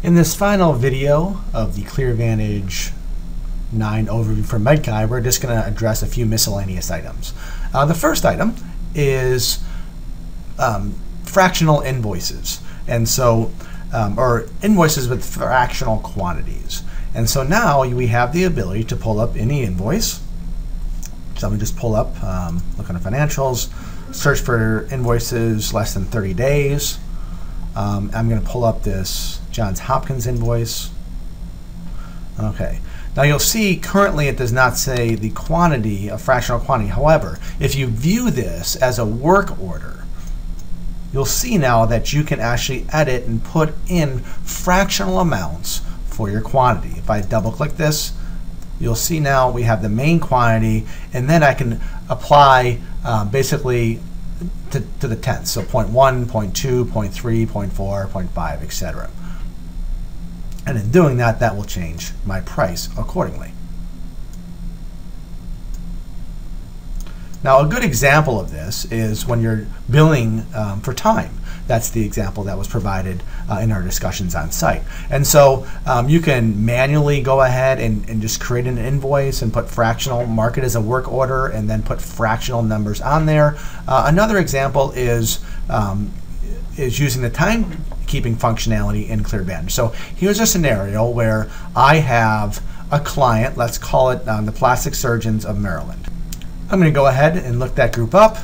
In this final video of the ClearVantage 9 overview for Medchi, we're just going to address a few miscellaneous items. The first item is fractional invoices, and so or invoices with fractional quantities. And so now we have the ability to pull up any invoice. So I'm going to just pull up, look on the financials, search for invoices less than 30 days. I'm going to pull up this Johns Hopkins invoice. Okay. Now you'll see currently it does not say the quantity, a fractional quantity. However, if you view this as a work order, you'll see now that you can actually edit and put in fractional amounts for your quantity. If I double click this, you'll see now we have the main quantity, and then I can apply basically to the tenths. So 0.1, 0.2, 0.3, 0.4, 0.5, etc. And in doing that, that will change my price accordingly. Now, a good example of this is when you're billing for time. That's the example that was provided in our discussions on site. And so you can manually go ahead and just create an invoice and put fractional, mark it as a work order, and then put fractional numbers on there. Another example is using the timekeeping functionality in ClearVantage. So here's a scenario where I have a client, let's call it the Plastic Surgeons of Maryland. I'm going to go ahead and look that group up.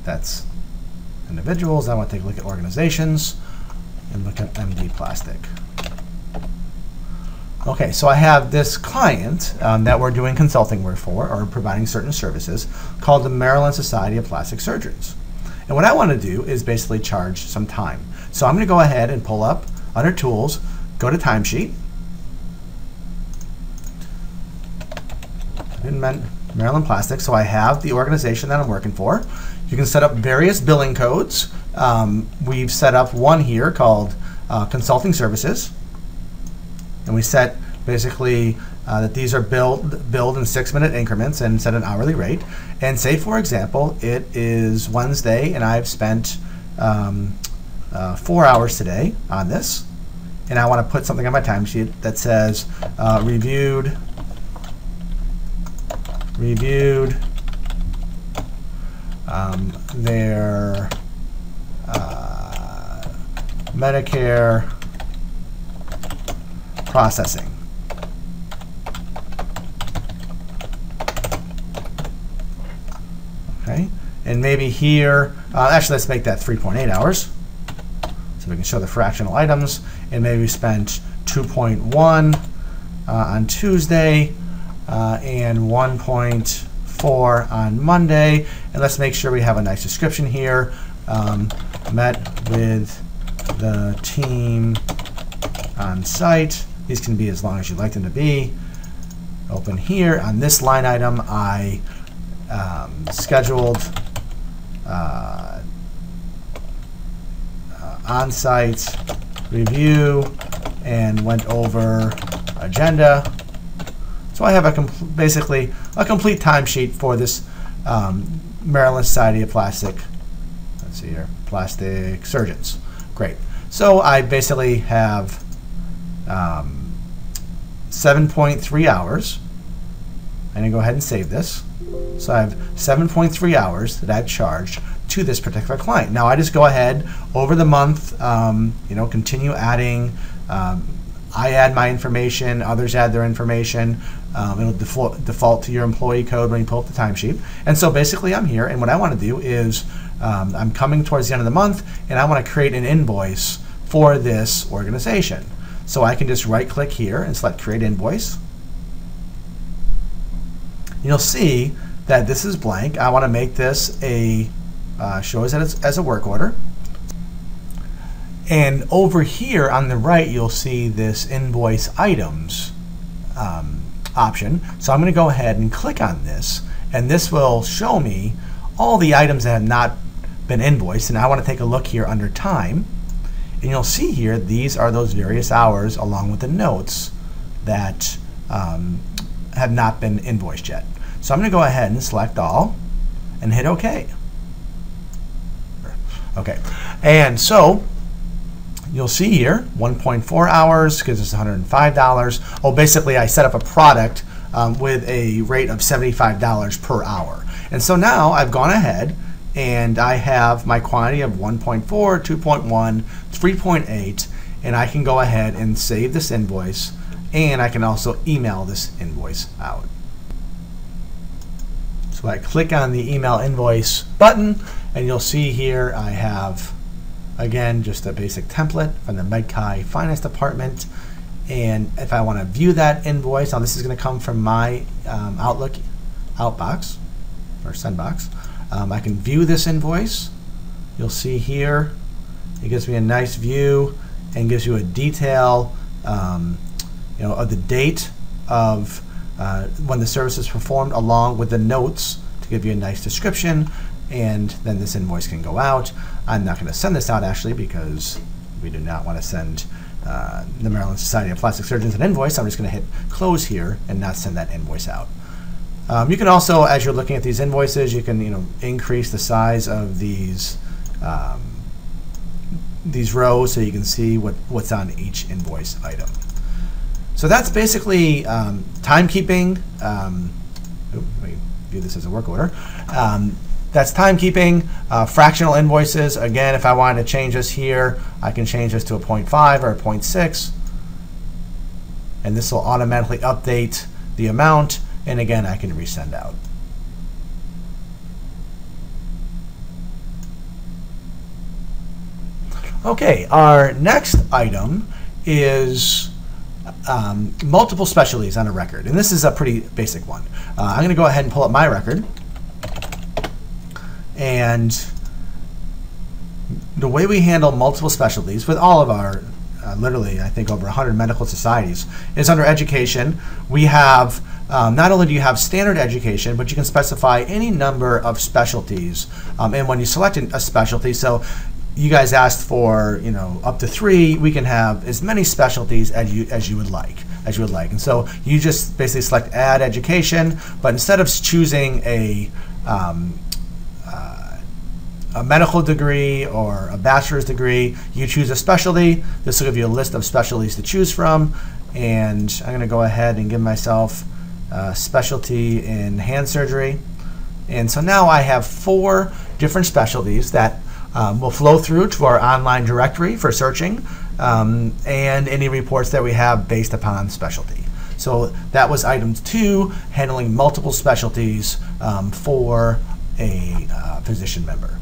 That's individuals. I want to take a look at organizations and look at MD Plastic. Okay, so I have this client that we're doing consulting work for, or providing certain services, called the Maryland Society of Plastic Surgeons. And what I want to do is basically charge some time. So I'm going to go ahead and pull up under Tools, go to Timesheet, Maryland Plastic. So I have the organization that I'm working for. You can set up various billing codes. We've set up one here called Consulting Services. And we set basically that these are billed in 6-minute increments and set an hourly rate. And say, for example, it is Wednesday and I've spent 4 hours today on this. And I want to put something on my timesheet that says reviewed their Medicare processing. Okay, and maybe here, actually let's make that 3.8 hours. So we can show the fractional items, and maybe we spent 2.1 on Tuesday and 1.4 on Monday. And let's make sure we have a nice description here. Met with the team on site. These can be as long as you'd like them to be. Open here. On this line item, I scheduled on-site review and went over agenda. So I have basically a complete timesheet for this Maryland Society of Plastic, let's see here, Plastic Surgeons. Great. So I basically have 7.3 hours. I'm going to go ahead and save this. So I have 7.3 hours that I've charged to this particular client. Now I just go ahead over the month, continue adding. I add my information, others add their information. It'll default to your employee code when you pull up the timesheet. And so basically I'm here, and what I want to do is I'm coming towards the end of the month, and I want to create an invoice for this organization. So I can just right-click here and select Create Invoice. You'll see that this is blank. I want to make this show as a work order. And over here on the right, you'll see this Invoice Items option. So I'm going to go ahead and click on this, and this will show me all the items that have not been invoiced. And I want to take a look here under Time, and you'll see here these are those various hours along with the notes that have not been invoiced yet. So I'm going to go ahead and select all and hit OK. Okay, and so you'll see here 1.4 hours gives us $105. Oh, basically I set up a product with a rate of $75 per hour. And so now I've gone ahead and I have my quantity of 1.4, 2.1, 3.8, and I can go ahead and save this invoice, and I can also email this invoice out. So I click on the email invoice button, and you'll see here I have, again, just a basic template from the Medchi Finance Department. And if I want to view that invoice, now this is going to come from my Outlook outbox or sendbox. I can view this invoice. You'll see here it gives me a nice view and gives you a detail of the date of when the service is performed, along with the notes to give you a nice description. And then this invoice can go out. I'm not going to send this out actually because we do not want to send the Maryland Society of Plastic Surgeons an invoice. I'm just going to hit close here and not send that invoice out. You can also, as you're looking at these invoices, you can increase the size of these rows so you can see what's on each invoice item. So that's basically timekeeping. Let me view this as a work order. That's timekeeping. Fractional invoices. Again, if I wanted to change this here, I can change this to a 0.5 or a 0.6. And this will automatically update the amount. And again, I can resend out. Okay, our next item is multiple specialties on a record. And this is a pretty basic one. I'm going to go ahead and pull up my record. And the way we handle multiple specialties with all of our, literally, I think over 100 medical societies, is under education. We have, not only do you have standard education, but you can specify any number of specialties. And when you select a specialty, so you guys asked for up to 3, we can have as many specialties as you would like. And so you just basically select add education, but instead of choosing a medical degree or a bachelor's degree, you choose a specialty. This will give you a list of specialties to choose from. And I'm going to go ahead and give myself a specialty in hand surgery. And so now I have 4 different specialties that will flow through to our online directory for searching and any reports that we have based upon specialty. So that was item 2, handling multiple specialties for a physician member.